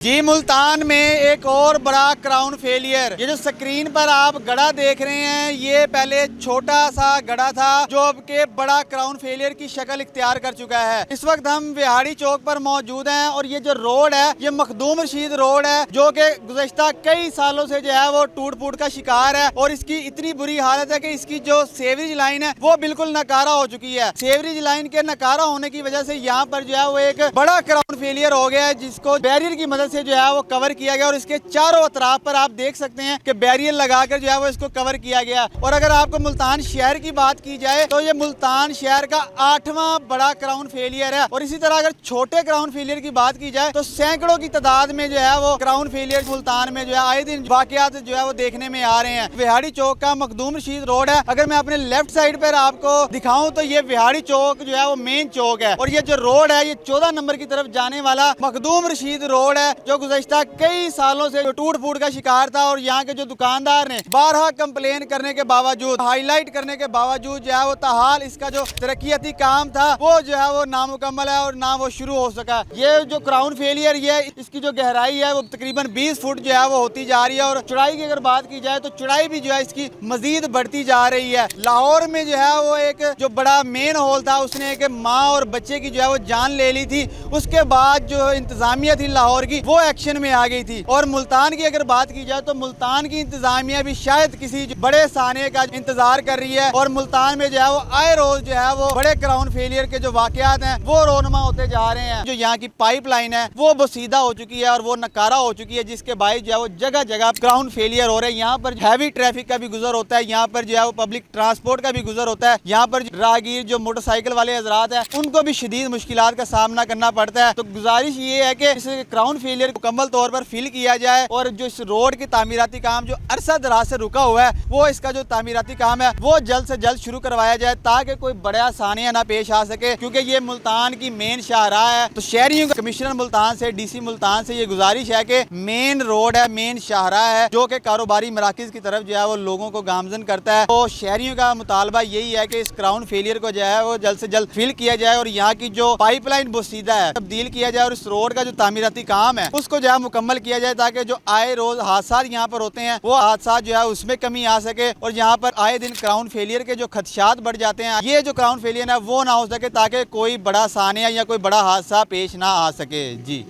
जी मुल्तान में एक और बड़ा क्राउन फेलियर। ये जो स्क्रीन पर आप गड़ा देख रहे हैं ये पहले छोटा सा गड़ा था जो अब के बड़ा क्राउन फेलियर की शक्ल इख्तियार कर चुका है। इस वक्त हम विहाड़ी चौक पर मौजूद हैं और ये जो रोड है ये मखदूम रशीद रोड है जो कि गुज़श्ता कई सालों से जो है वो टूट फूट का शिकार है और इसकी इतनी बुरी हालत है कि इसकी जो सेवरेज लाइन है वो बिल्कुल नकारा हो चुकी है। सेवरेज लाइन के नकारा होने की वजह से यहाँ पर जो है वो एक बड़ा क्राउन फेलियर हो गया है जिसको बैरियर की मदद से जो है वो कवर किया गया और इसके चारों अतराफ पर आप देख सकते हैं कि बैरियर लगाकर जो है वो इसको कवर किया गया। और अगर आपको मुल्तान शहर की बात की जाए तो ये मुल्तान शहर का 8वां बड़ा क्राउन फेलियर है। और इसी तरह अगर छोटे क्राउन फेलियर की बात की जाए तो सैकड़ों की तादाद में जो है वो क्राउन फेलियर मुल्तान में जो है आए दिन वाकयात जो है वो देखने में आ रहे हैं। विहाड़ी चौक का मखदूम रशीद रोड है, अगर मैं अपने लेफ्ट साइड पर आपको दिखाऊं तो ये विहाड़ी चौक जो है वो मेन चौक है और ये जो रोड है ये 14 नंबर की तरफ जाने वाला मखदूम रशीद रोड है जो गुज़श्ता कई सालों से टूट फूट का शिकार था। और यहाँ के जो दुकानदार ने 12 कंप्लेन करने के बावजूद, हाईलाइट करने के बावजूद जो है वो ताहाल इसका जो तरक्याती काम था वो जो है वो नामुकम्मल है और ना वो शुरू हो सका। ये जो क्राउन फेलियर ये इसकी जो गहराई है वो तकरीबन 20 फुट जो है वो होती जा रही है और चौड़ाई की अगर बात की जाए तो चौड़ाई भी जो है इसकी मजीद बढ़ती जा रही है। लाहौर में जो है वो एक जो बड़ा मेन हॉल था उसने एक माँ और बच्चे की जो है वो जान ले ली थी। उसके बाद जो इंतजामिया थी लाहौर की वो एक्शन में आ गई थी। और मुल्तान की अगर बात की जाए तो मुल्तान की इंतजामिया भी शायद किसी बड़े साने का इंतजार कर रही है और मुल्तान में जो है वो आए रोज जो है वो बड़े क्राउन फेलियर के जो वाकयात हैं वो रोनमा होते जा रहे हैं। जो यहाँ की पाइपलाइन है वो बसीदा हो चुकी है और वो नकारा हो चुकी है जिसके बायस जो है वो जगह जगह क्राउन फेलियर हो रहे हैं। यहाँ पर हैवी ट्रैफिक का भी गुजर होता है, यहाँ पर जो है वो पब्लिक ट्रांसपोर्ट का भी गुजर होता है, यहाँ पर राहगीर जो मोटरसाइकिल वाले हजरात हैं उनको भी शदीद मुश्किलात का सामना करना पड़ता है। तो गुजारिश ये है कि इस क्राउन फेलियर को मुकम्मल तौर पर फिल किया जाए और जो इस रोड की तामीराती काम जो अरसा दराज से रुका हुआ है वो इसका जो तामीराती काम है वो जल्द से जल्द शुरू करवाया जाए ताकि कोई बड़ा आसानियां ना पेश आ सके, क्योंकि ये मुल्तान की मेन शाहराह है। तो शहरियों का कमिश्नर मुल्तान से, डीसी मुल्तान से ये गुजारिश है कि मेन रोड है, मेन शाहराह है जो कि कारोबारी मराकिज की तरफ जो है वो लोगों को गामजन करता है। तो शहरियों का मुतालबा यही है कि इस क्राउन फेलियर को जो है वो जल्द से जल्द फिल किया जाए और यहाँ की जो पाइपलाइन बोसीदा है तब्दील किया जाए और इस रोड का जो तामीराती काम है उसको जो है मुकम्मल किया जाए ताकि जो आए रोज हादसा यहाँ पर होते हैं वो हादसा जो है उसमें कमी आ सके और यहाँ पर आए दिन क्राउन फेलियर के जो खदशात बढ़ जाते हैं ये जो क्राउन फेलियर है वो ना हो सके ताकि कोई बड़ा सानिया या कोई बड़ा हादसा पेश ना आ सके। जी।